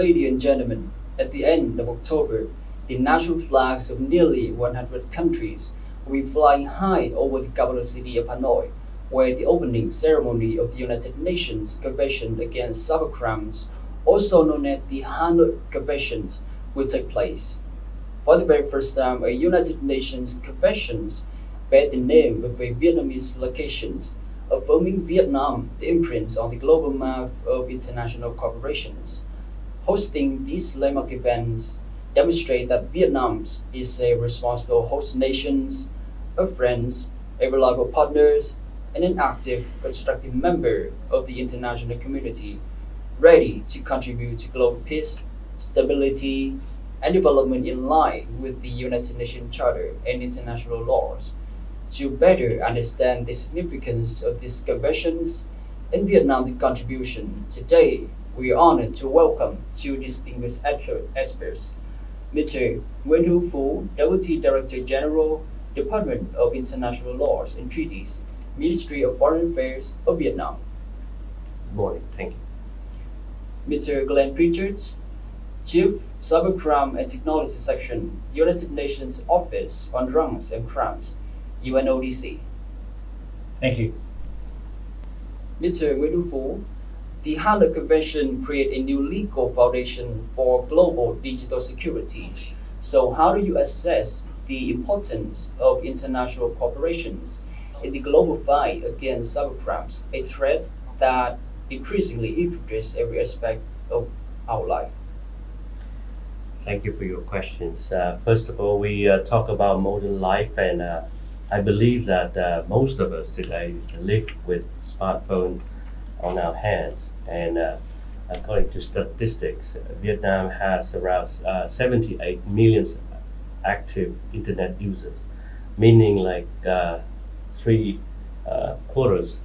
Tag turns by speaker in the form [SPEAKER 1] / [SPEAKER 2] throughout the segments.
[SPEAKER 1] Ladies and gentlemen, at the end of October, the national flags of nearly 100 countries will be flying high over the capital city of Hanoi, where the opening ceremony of the United Nations Convention Against Cybercrimes, also known as the Hanoi Conventions, will take place. For the very first time, a United Nations Convention bears the name of a Vietnamese location, affirming Vietnam the imprint on the global map of international corporations. Hosting these landmark events demonstrate that Vietnam is a responsible host nation, a friend, a reliable partner, and an active, constructive member of the international community, ready to contribute to global peace, stability, and development in line with the United Nations Charter and international laws. To better understand the significance of these conventions and Vietnam's contribution, today we are honored to welcome two distinguished experts, Mr. Nguyen Hữu Phú, Deputy Director General, Department of International Laws and Treaties, Ministry of Foreign Affairs of Vietnam.
[SPEAKER 2] Good morning, thank you.
[SPEAKER 1] Mr. Glenn Pritchard, Chief Cybercrime and Technology Section, United Nations Office on Drugs and Crimes, UNODC.
[SPEAKER 3] Thank you.
[SPEAKER 1] Mr. Nguyen Hữu Phú, the Hanoi Convention created a new legal foundation for global digital securities. So how do you assess the importance of international corporations in the global fight against cybercrimes, a threat that increasingly infiltrates every aspect of our life?
[SPEAKER 2] Thank you for your questions. First of all, we talk about modern life, and I believe that most of us today live with smartphone on our hands. And according to statistics, Vietnam has around 78 million active internet users, meaning like three quarters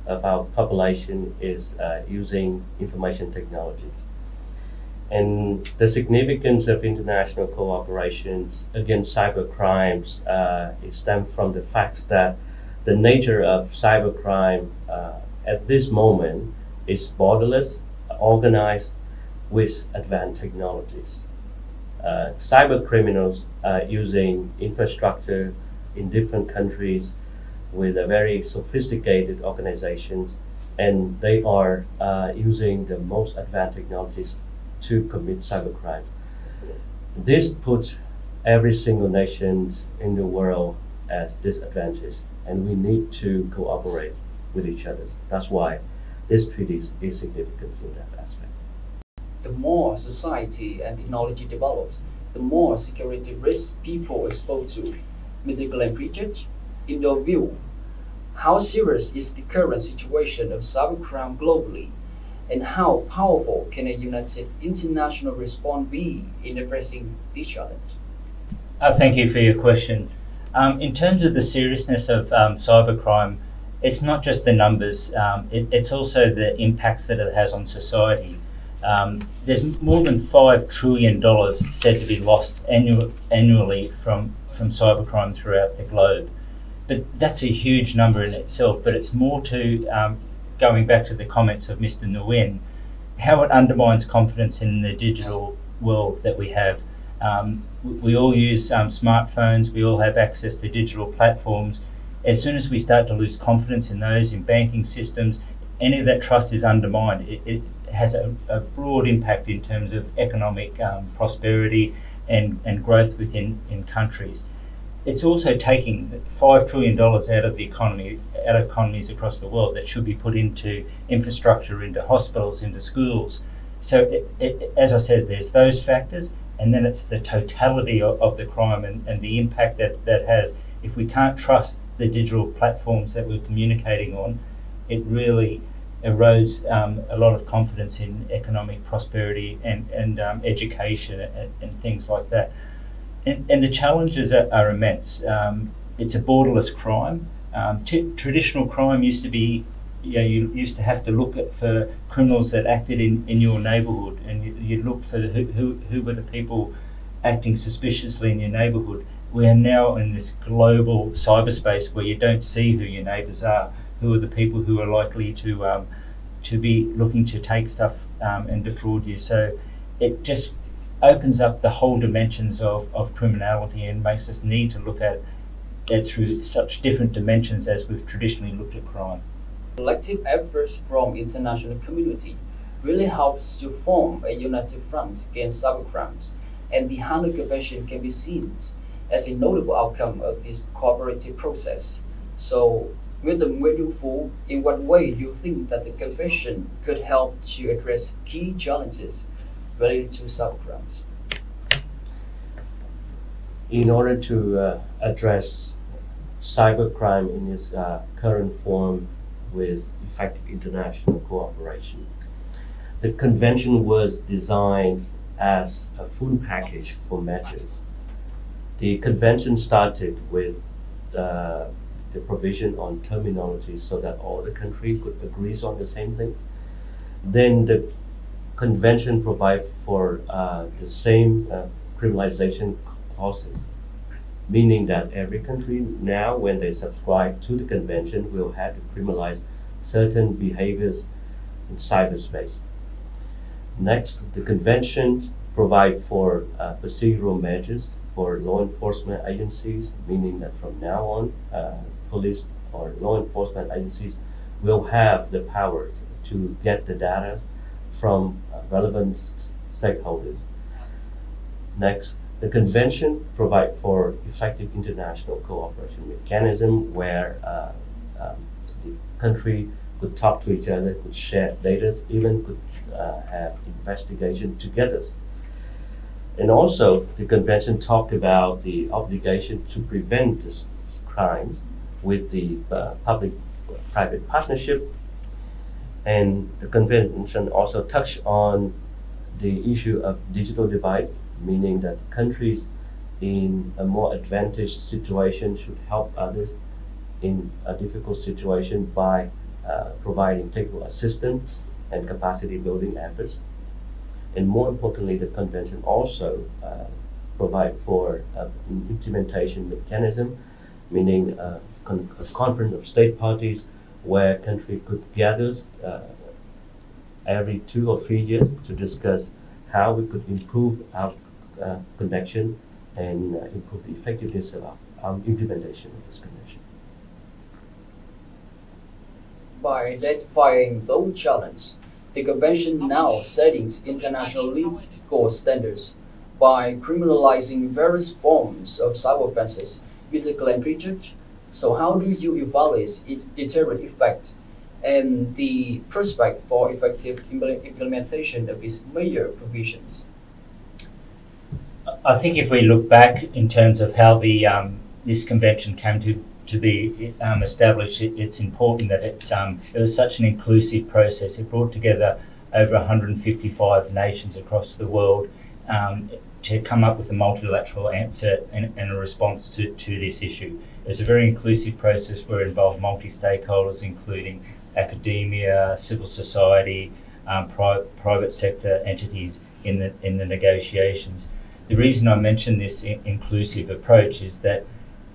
[SPEAKER 2] of our population is using information technologies. And the significance of international cooperations against cybercrimes stems from the fact that the nature of cybercrime at this moment is borderless, organized with advanced technologies. Cyber criminals are using infrastructure in different countries with a very sophisticated organizations, and they are using the most advanced technologies to commit cybercrime. This puts every single nation in the world at disadvantage, and we need to cooperate with each other. That's why this treaty is significant in that aspect.
[SPEAKER 1] The more society and technology develops, the more security risks people are exposed to. Mr. Glenn Pritchard, in your view, how serious is the current situation of cybercrime globally, and how powerful can a united international response be in addressing this challenge?
[SPEAKER 3] Thank you for your question. In terms of the seriousness of cybercrime, it's not just the numbers, it's also the impacts that it has on society. There's more than $5 trillion said to be lost annually from cybercrime throughout the globe. But that's a huge number in itself, but it's more to, going back to the comments of Mr. Nguyen, how it undermines confidence in the digital world that we have. We all use smartphones, we all have access to digital platforms. As soon as we start to lose confidence in those, in banking systems, any of that trust is undermined. It has a broad impact in terms of economic prosperity and growth within countries. It's also taking $5 trillion out of the economy, out of economies across the world that should be put into infrastructure, into hospitals, into schools. So as I said, there's those factors, and then it's the totality of the crime and the impact that has. If we can't trust the digital platforms that we're communicating on, it really erodes a lot of confidence in economic prosperity and education and things like that. And the challenges are immense. It's a borderless crime. Traditional crime used to be, you used to have to look for criminals that acted in your neighbourhood, and you'd look for who were the people acting suspiciously in your neighbourhood. We are now in this global cyberspace where you don't see who your neighbours are, who are the people who are likely to be looking to take stuff and defraud you. So it just opens up the whole dimensions of criminality and makes us need to look at it through such different dimensions as we've traditionally looked at crime.
[SPEAKER 1] Collective efforts from international community really helps to form a united front against cybercrimes, and the Hanoi Convention can be seen as a notable outcome of this cooperative process. So, Madam Wen Fu, in what way do you think that the convention could help to address key challenges related to cybercrimes?
[SPEAKER 2] In order to address cybercrime in its current form with effective international cooperation, the convention was designed as a full package for measures. The convention started with the provision on terminology so that all the countries could agree on the same things. Then the convention provides for the same criminalization clauses, meaning that every country now, when they subscribe to the convention, will have to criminalize certain behaviors in cyberspace. Next, the convention provides for procedural measures for law enforcement agencies, meaning that from now on, police or law enforcement agencies will have the power to get the data from relevant stakeholders. Next, the convention provides for effective international cooperation mechanism where the country could talk to each other, could share data, even could have investigation together. And also, the convention talked about the obligation to prevent these crimes with the public-private partnership. And the convention also touched on the issue of digital divide, meaning that countries in a more advantaged situation should help others in a difficult situation by providing technical assistance and capacity building efforts. And more importantly, the convention also provide for an implementation mechanism, meaning a conference of state parties where countries could gather every 2 or 3 years to discuss how we could improve our connection and improve the effectiveness of our implementation of this convention.
[SPEAKER 1] By identifying those challenges, the convention now settings international legal standards by criminalizing various forms of cyber offenses with a claim prejudice. So how do you evaluate its deterrent effect and the prospect for effective implementation of its major provisions?
[SPEAKER 3] I think if we look back in terms of how the this convention came to be established, it's important that it was such an inclusive process. It brought together over 155 nations across the world to come up with a multilateral answer and a response to this issue. It was a very inclusive process where it involved multi-stakeholders, including academia, civil society, private sector entities in the negotiations. The reason I mention this inclusive approach is that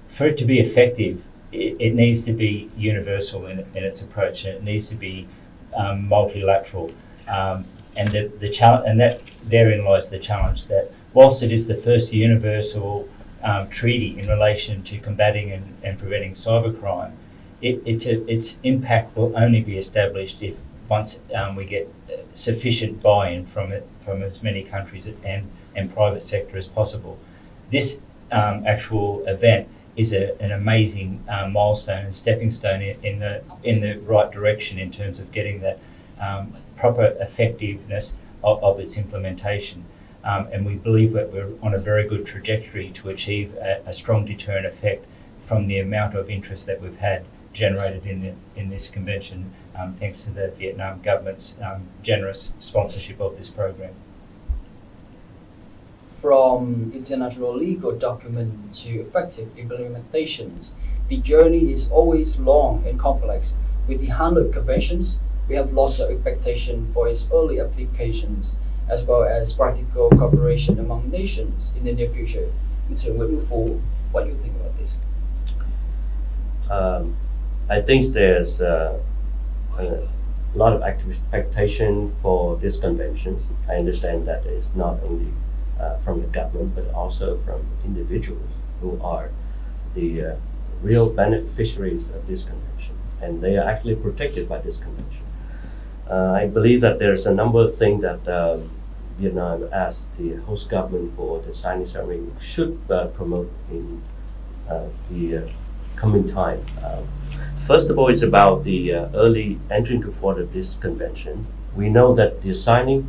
[SPEAKER 3] for it to be effective, it needs to be universal in its approach, and it needs to be multilateral. And that therein lies the challenge, that whilst it is the first universal treaty in relation to combating and preventing cybercrime, its impact will only be established if once we get sufficient buy-in from as many countries and private sector as possible. This actual event is an amazing milestone and stepping stone in the right direction in terms of getting that proper effectiveness of its implementation. And we believe that we're on a very good trajectory to achieve a strong deterrent effect from the amount of interest that we've had generated in this convention, thanks to the Vietnam government's generous sponsorship of this program.
[SPEAKER 1] From international legal document to effective implementations, the journey is always long and complex. With the Hanoi Conventions, we have lots of expectation for its early applications, as well as practical cooperation among nations in the near future. Mr. Wen Fu, what do you think about this?
[SPEAKER 2] I think there's a lot of expectation for this convention. I understand that it's not only from the government, but also from individuals who are the real beneficiaries of this convention, and they are actually protected by this convention. I believe that there's a number of things that Vietnam, as the host government for the signing ceremony, should promote in the coming time. First of all, it's about the early entry into force of this convention. We know that the signing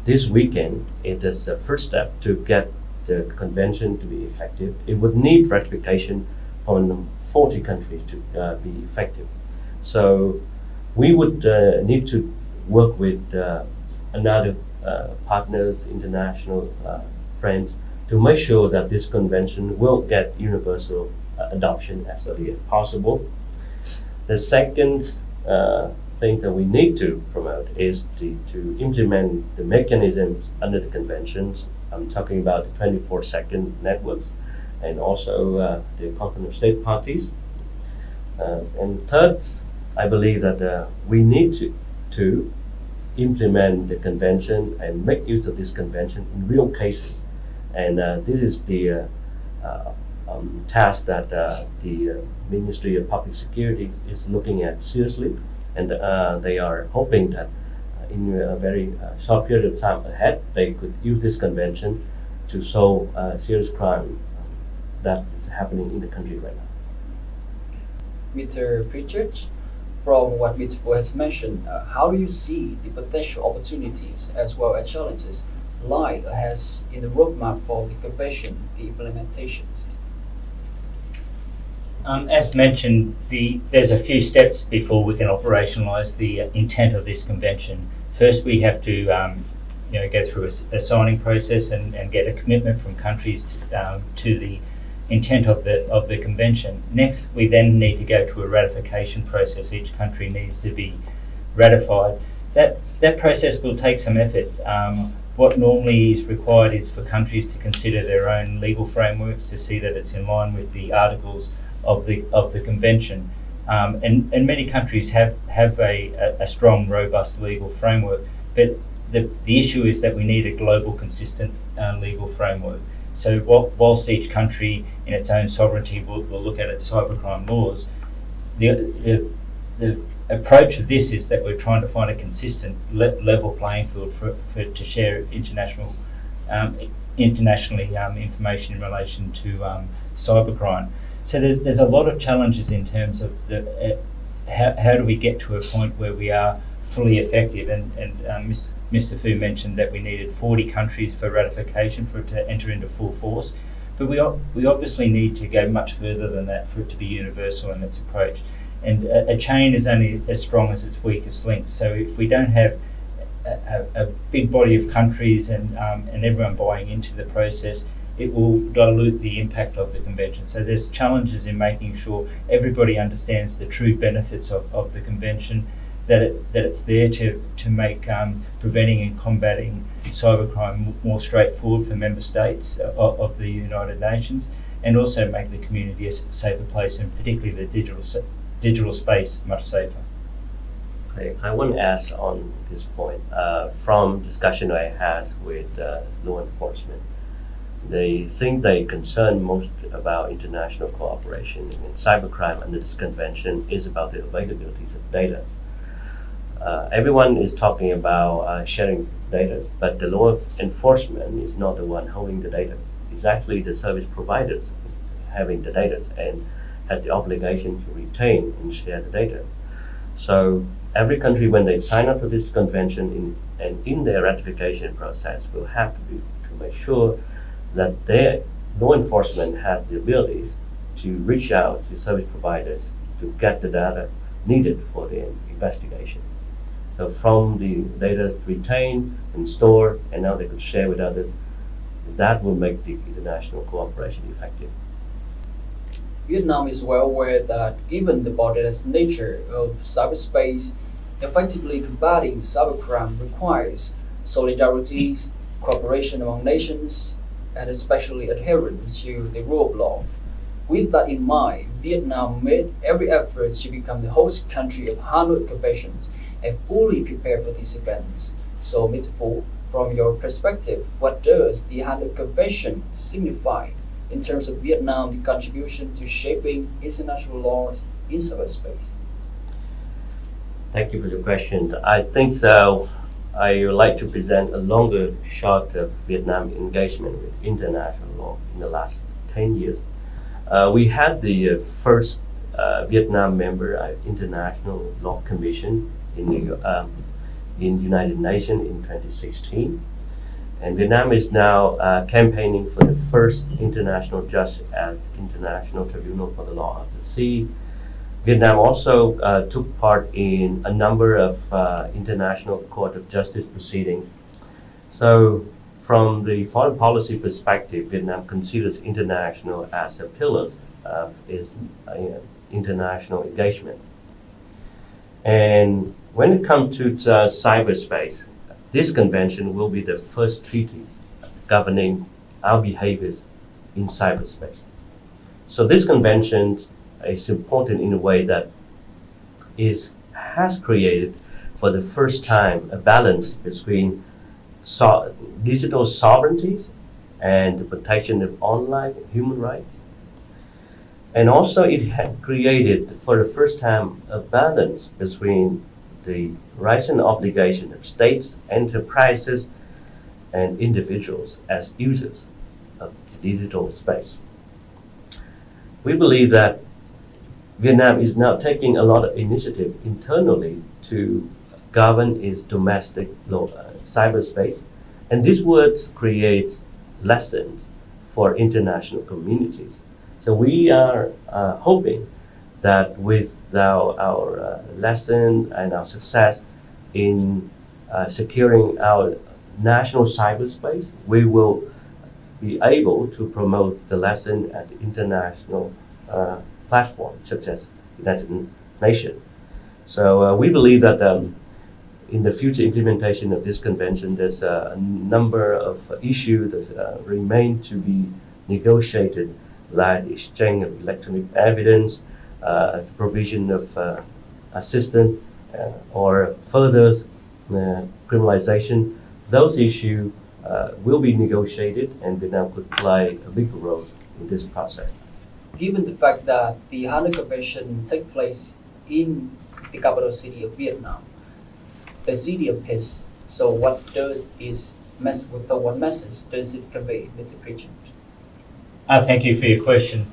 [SPEAKER 2] this weekend, it is the first step to get the convention to be effective. It would need ratification from 40 countries to be effective. So we would need to work with another partners, international friends, to make sure that this convention will get universal adoption as early as possible. The second thing that we need to promote is to implement the mechanisms under the conventions. I'm talking about the 24-second networks and also the component state parties. And third, I believe that we need to implement the convention and make use of this convention in real cases. And this is the task that the Ministry of Public Security is looking at seriously. And they are hoping that in a very short period of time ahead, they could use this convention to solve serious crime that is happening in the country right now.
[SPEAKER 1] Mr. Pritchard, from what Mr. Fu has mentioned, how do you see the potential opportunities as well as challenges lie ahead in the roadmap for the convention, the implementations?
[SPEAKER 3] As mentioned, there's a few steps before we can operationalise the intent of this convention. First, we have to go through a signing process and get a commitment from countries to the intent of the convention. Next, we then need to go to a ratification process. Each country needs to be ratified. That process will take some effort. What normally is required is for countries to consider their own legal frameworks to see that it's in line with the articles of the convention, and many countries have a strong, robust legal framework. But the issue is that we need a global, consistent legal framework. So whilst each country in its own sovereignty will look at its cybercrime laws, the approach of this is that we're trying to find a consistent level playing field to share internationally information in relation to cybercrime. So there's a lot of challenges in terms of how do we get to a point where we are fully effective, and Mr. Fu mentioned that we needed 40 countries for ratification for it to enter into full force, but we obviously need to go much further than that for it to be universal in its approach. And a chain is only as strong as its weakest link. So if we don't have a big body of countries and everyone buying into the process, it will dilute the impact of the convention. So there's challenges in making sure everybody understands the true benefits of the convention, that it's there to make preventing and combating cybercrime more straightforward for member states of the United Nations, and also make the community a safer place, and particularly the digital space much safer.
[SPEAKER 2] Okay, I want to ask on this point, from discussion I had with law enforcement, they think they concern most about international cooperation in cybercrime under this convention is about the availability of data. Everyone is talking about sharing data, but the law enforcement is not the one holding the data. It's actually the service providers having the data and has the obligation to retain and share the data. So every country, when they sign up to this convention and in their ratification process, will have to make sure that their law enforcement has the abilities to reach out to service providers to get the data needed for the investigation. So from the data retained and stored, and now they could share with others, that will make the international cooperation effective.
[SPEAKER 1] Vietnam is well aware that given the borderless nature of cyberspace, effectively combating cybercrime requires solidarity, cooperation among nations, and especially adherence to the rule of law. With that in mind, Vietnam made every effort to become the host country of Hanoi Conventions and fully prepare for these events. So, Mr. Phu, from your perspective, what does the Hanoi Convention signify in terms of Vietnam's contribution to shaping international laws in cyberspace?
[SPEAKER 2] Thank you for your question. I think so. I would like to present a longer shot of Vietnam engagement with international law in the last 10 years. We had the first Vietnam member International Law Commission in the United Nations in 2016. And Vietnam is now campaigning for the first international judge as International Tribunal for the Law of the Sea. Vietnam also took part in a number of International Court of Justice proceedings. So from the foreign policy perspective, Vietnam considers international as a pillar of its international engagement. And when it comes to cyberspace, this convention will be the first treaties governing our behaviors in cyberspace. So this convention is important in a way that has created for the first time a balance between digital sovereignties and the protection of online human rights. And also it had created for the first time a balance between the rights and obligation of states, enterprises, and individuals as users of the digital space. We believe that Vietnam is now taking a lot of initiative internally to govern its domestic cyberspace, and this work creates lessons for international communities. So we are hoping that with our lesson and our success in securing our national cyberspace, we will be able to promote the lesson at the international platforms such as United Nations. So we believe that in the future implementation of this convention, there's a number of issues that remain to be negotiated, like exchange of electronic evidence, provision of assistance, or further criminalization. Those issues will be negotiated, and Vietnam could play a big role in this process.
[SPEAKER 1] Given the fact that the Hanoi Convention takes place in the capital city of Vietnam, the city of peace, so what does this what message does it convey, Mr. President?
[SPEAKER 3] Thank you for your question.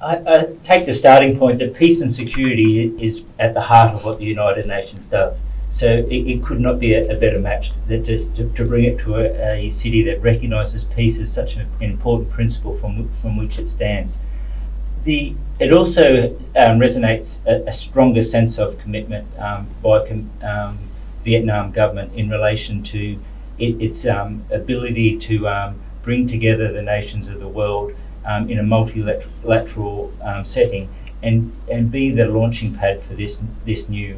[SPEAKER 3] I take the starting point that peace and security is at the heart of what the United Nations does. So it could not be a better match to bring it to a city that recognises peace as such an important principle from which it stands. It also resonates a stronger sense of commitment by Vietnam government in relation to its ability to bring together the nations of the world in a multilateral setting and be the launching pad for this new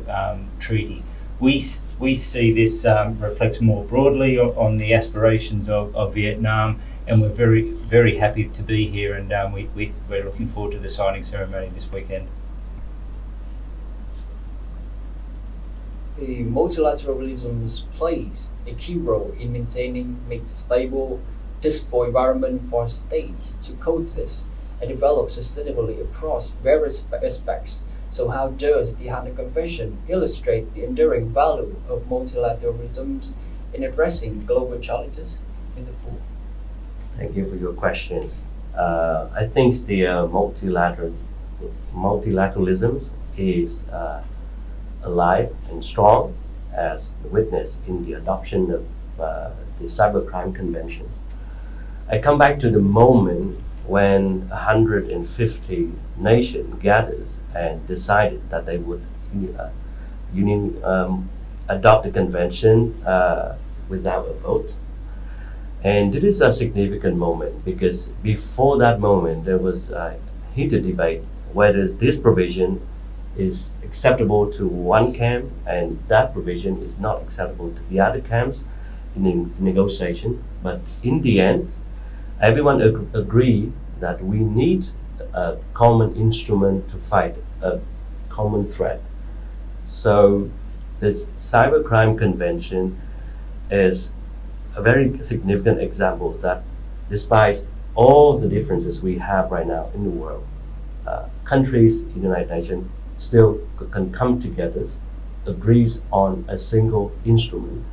[SPEAKER 3] treaty. We see this reflects more broadly on the aspirations of Vietnam, and we're very, very happy to be here, and we're looking forward to the signing ceremony this weekend.
[SPEAKER 1] The multilateralism plays a key role in maintaining a stable, peaceful environment for states to coexist and develop sustainably across various aspects. So how does the Hanoi Convention illustrate the enduring value of multilateralism in addressing global challenges in the field?
[SPEAKER 2] Thank you for your questions. I think the multilateralism is alive and strong, as witnessed in the adoption of the Cybercrime Convention. I come back to the moment when 150 nations gathered and decided that they would adopt the convention without a vote. And this is a significant moment because before that moment there was a heated debate whether this provision is acceptable to one camp and that provision is not acceptable to the other camps in the negotiation. But in the end, everyone agreed that we need a common instrument to fight a common threat. So this Cybercrime Convention is a very significant example that despite all the differences we have right now in the world, countries in the United Nations still can come together, agrees on a single instrument,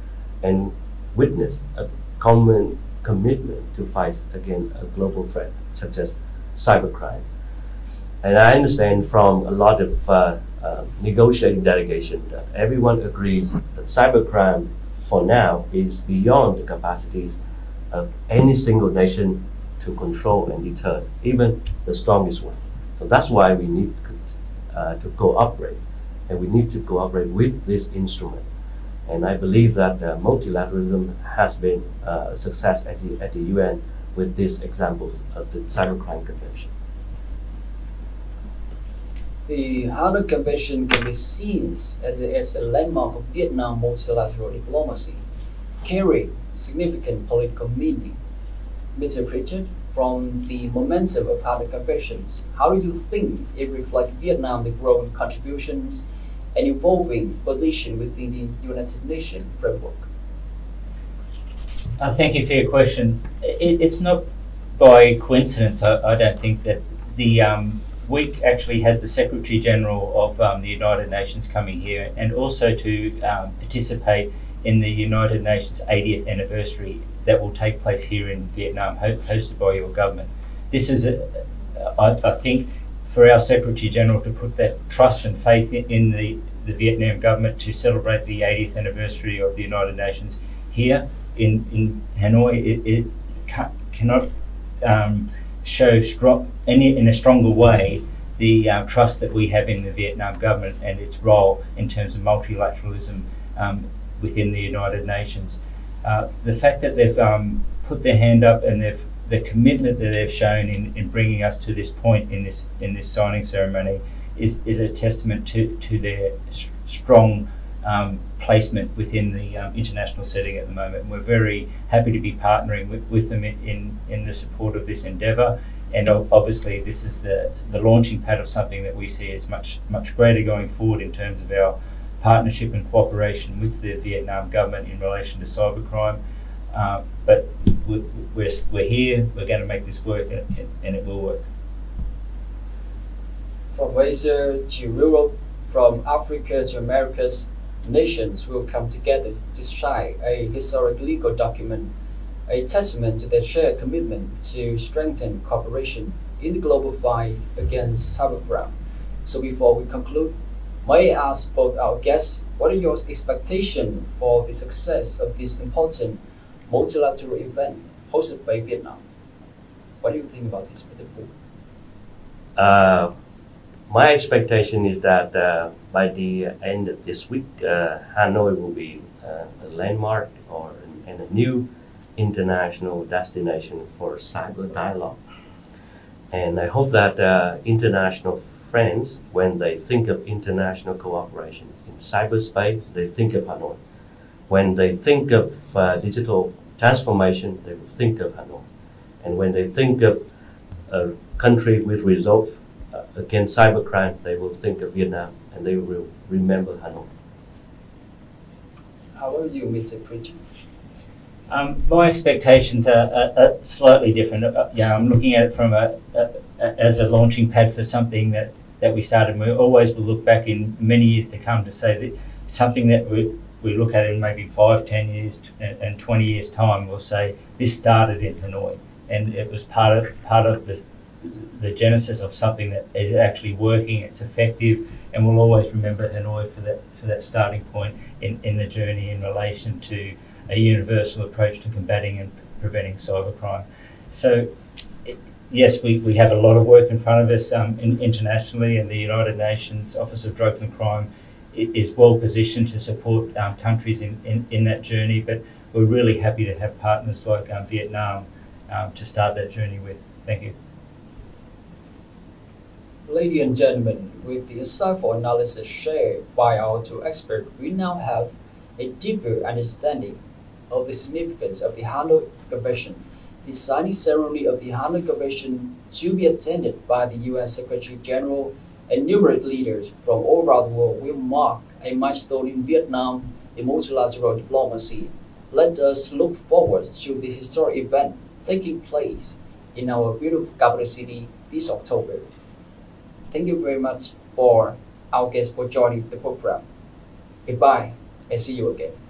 [SPEAKER 2] and witness a common commitment to fight against a global threat such as cybercrime. And I understand from a lot of negotiating delegation that everyone agrees that cybercrime for now is beyond the capacities of any single nation to control and deter, even the strongest one. So that's why we need to cooperate, and we need to cooperate with this instrument. And I believe that multilateralism has been a success at the UN with these examples of the Cybercrime Convention.
[SPEAKER 1] The Hanoi Convention can be seen as a landmark of Vietnam multilateral diplomacy, carrying significant political meaning. Mr. Pritchard, from the momentum of Hanoi Conventions, how do you think it reflects Vietnam's growing contributions and evolving position within the United Nations framework?
[SPEAKER 3] Thank you for your question. It's not by coincidence, I don't think, that the week actually has the Secretary General of the United Nations coming here, and also to participate in the United Nations 80th anniversary that will take place here in Vietnam, hosted by your government. This is, I think, for our Secretary General to put that trust and faith in the Vietnam government to celebrate the 80th anniversary of the United Nations here in Hanoi. It cannot show in a stronger way the trust that we have in the Vietnam government and its role in terms of multilateralism within the United Nations. The fact that they've put their hand up and the commitment that they've shown in bringing us to this point in this signing ceremony is a testament to their strong placement within the international setting at the moment. And we're very happy to be partnering with them in the support of this endeavour. And obviously this is the launching pad of something that we see as much greater going forward in terms of our partnership and cooperation with the Vietnam government in relation to cybercrime. But we're here, we're going to make this work, and it will work.
[SPEAKER 1] From Asia to Europe, from Africa to Americas, nations will come together to sign a historic legal document, a testament to their shared commitment to strengthen cooperation in the global fight against cybercrime. So before we conclude, may I ask both our guests, what are your expectations for the success of this important multilateral event hosted by Vietnam? What do you think about this, Mr. Phu?
[SPEAKER 2] My expectation is that by the end of this week, Hanoi will be a landmark and a new international destination for cyber dialogue. And I hope that international friends, when they think of international cooperation in cyberspace, they think of Hanoi. When they think of digital transformation, they will think of Hanoi. And when they think of a country with results against cybercrime, they will think of Vietnam, and they will remember Hanoi.
[SPEAKER 1] How are you, Mr. Pritchard?
[SPEAKER 3] My expectations are slightly different. I'm looking at it from as a launching pad for something that we started. We always will look back in many years to come to say that something that we look at in maybe 5, 10 years and 20 years time, we'll say this started in Hanoi, and it was part of the genesis of something that is actually working, it's effective, and we'll always remember Hanoi for that starting point in the journey in relation to a universal approach to combating and preventing cybercrime. So yes, we have a lot of work in front of us internationally, and the United Nations Office of Drugs and Crime is well positioned to support countries in that journey, but we're really happy to have partners like Vietnam to start that journey with. Thank you.
[SPEAKER 1] Ladies and gentlemen, with the insightful analysis shared by our two experts, we now have a deeper understanding of the significance of the Hanoi Convention the signing ceremony of the Hanoi Convention to be attended by the UN Secretary General and numerous leaders from all around the world will mark a milestone in Vietnam in multilateral diplomacy. Let us look forward to the historic event taking place in our beautiful capital city this October. Thank you very much for our guests for joining the program. Goodbye and see you again.